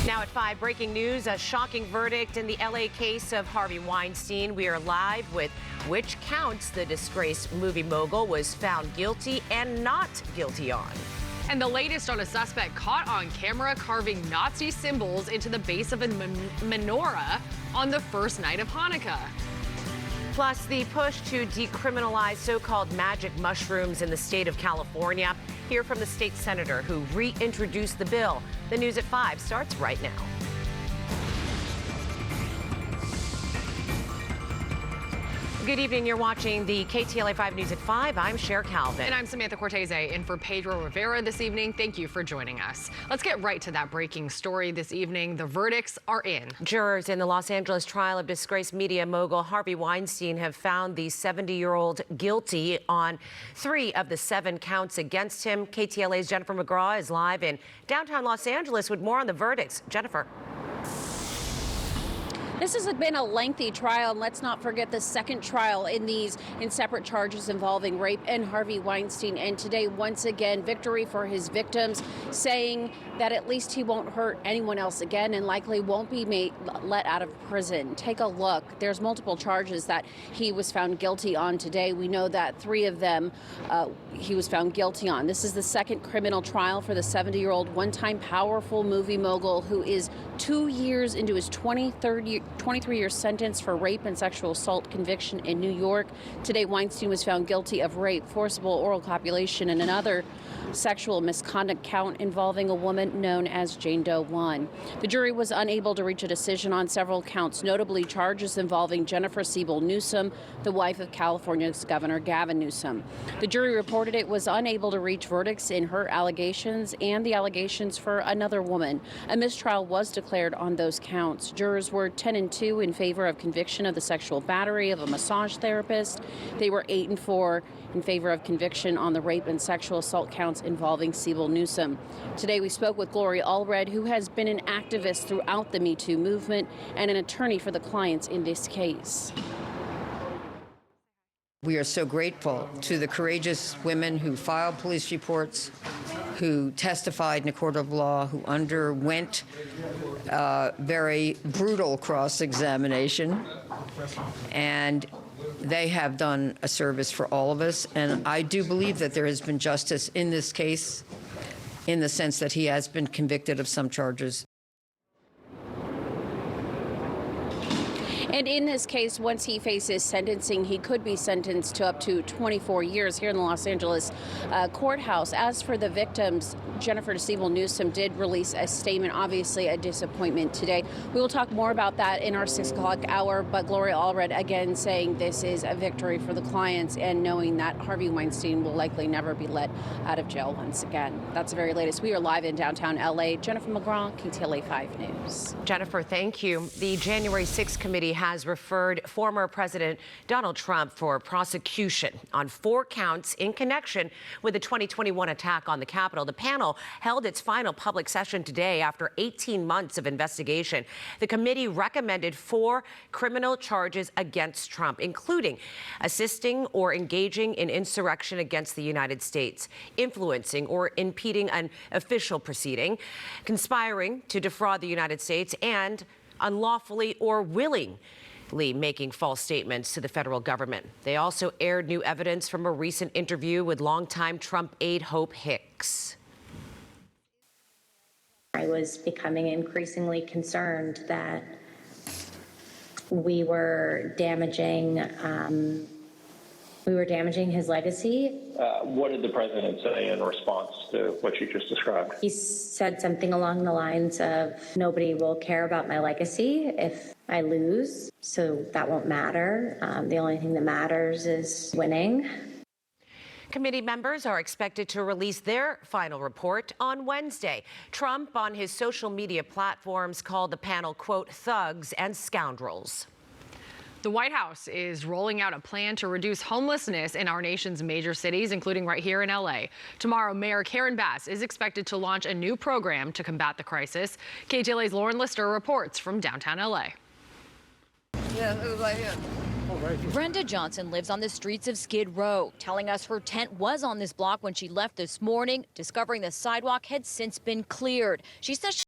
Now at 5, breaking news, a shocking verdict in the LA case of Harvey Weinstein. We are live with which counts the disgraced movie mogul was found guilty and not guilty on. And the latest on a suspect caught on camera carving Nazi symbols into the base of a menorah on the first night of Hanukkah. Plus, the push to decriminalize so-called magic mushrooms in the state of California. Hear from the state senator who reintroduced the bill. The news at 5 starts right now. Good evening. You're watching the KTLA 5 News at 5. I'm Cher Calvin. And I'm Samantha Cortese in for Pedro Rivera this evening. Thank you for joining us. Let's get right to that breaking story this evening. The verdicts are in. Jurors in the Los Angeles trial of disgraced media mogul Harvey Weinstein have found the 70-year-old guilty on 3 of the 7 counts against him. KTLA's Jennifer McGraw is live in downtown Los Angeles with more on the verdicts. Jennifer. This has been a lengthy trial, and let's not forget the second trial in separate charges involving rape and Harvey Weinstein. And today, once again, victory for his victims, saying that at least he won't hurt anyone else again and likely won't be let out of prison. Take a look. There's multiple charges that he was found guilty on today. We know that 3 of them he was found guilty on. This is the second criminal trial for the 70-year-old one-time powerful movie mogul who is 2 years into his 23-year sentence for rape and sexual assault conviction in New York. Today, Weinstein was found guilty of rape, forcible oral copulation, and another sexual misconduct count involving a woman known as Jane Doe 1. The jury was unable to reach a decision on several counts, notably charges involving Jennifer Siebel Newsom, the wife of California's Governor Gavin Newsom. The jury reported it was unable to reach verdicts in her allegations and the allegations for another woman. A mistrial was declared on those counts. Jurors were 10-2 in favor of conviction of the sexual battery of a massage therapist. They were 8-4 in favor of conviction on the rape and sexual assault counts involving Siebel Newsom. Today we spoke with Gloria Allred, who has been an activist throughout the Me Too movement and an attorney for the clients in this case. We are so grateful to the courageous women who filed police reports, who testified in a court of law, who underwent very brutal cross-examination, and they have done a service for all of us. And I do believe that there has been justice in this case, in the sense that he has been convicted of some charges. And in this case, once he faces sentencing, he could be sentenced to up to 24 years here in the Los Angeles courthouse. As for the victims, Jennifer Siebel Newsom did release a statement, obviously a disappointment today. We will talk more about that in our 6 o'clock hour, but Gloria Allred again saying this is a victory for the clients and knowing that Harvey Weinstein will likely never be let out of jail once again. That's the very latest. We are live in downtown LA. Jennifer McGraw, KTLA 5 News. Jennifer, thank you. The January 6th committee has referred former President Donald Trump for prosecution on 4 counts in connection with the 2021 attack on the Capitol. The panel held its final public session today after 18 months of investigation. The committee recommended 4 criminal charges against Trump, including assisting or engaging in insurrection against the United States, influencing or impeding an official proceeding, conspiring to defraud the United States, and unlawfully or willingly making false statements to the federal government. They also aired new evidence from a recent interview with longtime Trump aide Hope Hicks. I was becoming increasingly concerned that we were damaging his legacy. What did the president say in response to what you just described? He said something along the lines of, nobody will care about my legacy if I lose, so that won't matter. The only thing that matters is winning. Committee members are expected to release their final report on Wednesday. Trump on his social media platforms called the panel, quote, thugs and scoundrels. The White House is rolling out a plan to reduce homelessness in our nation's major cities, including right here in LA. Tomorrow, Mayor Karen Bass is expected to launch a new program to combat the crisis. KTLA's Lauren Lister reports from downtown LA. Yeah, it was right here. Brenda Johnson lives on the streets of Skid Row, telling us her tent was on this block when she left this morning, discovering the sidewalk had since been cleared. She says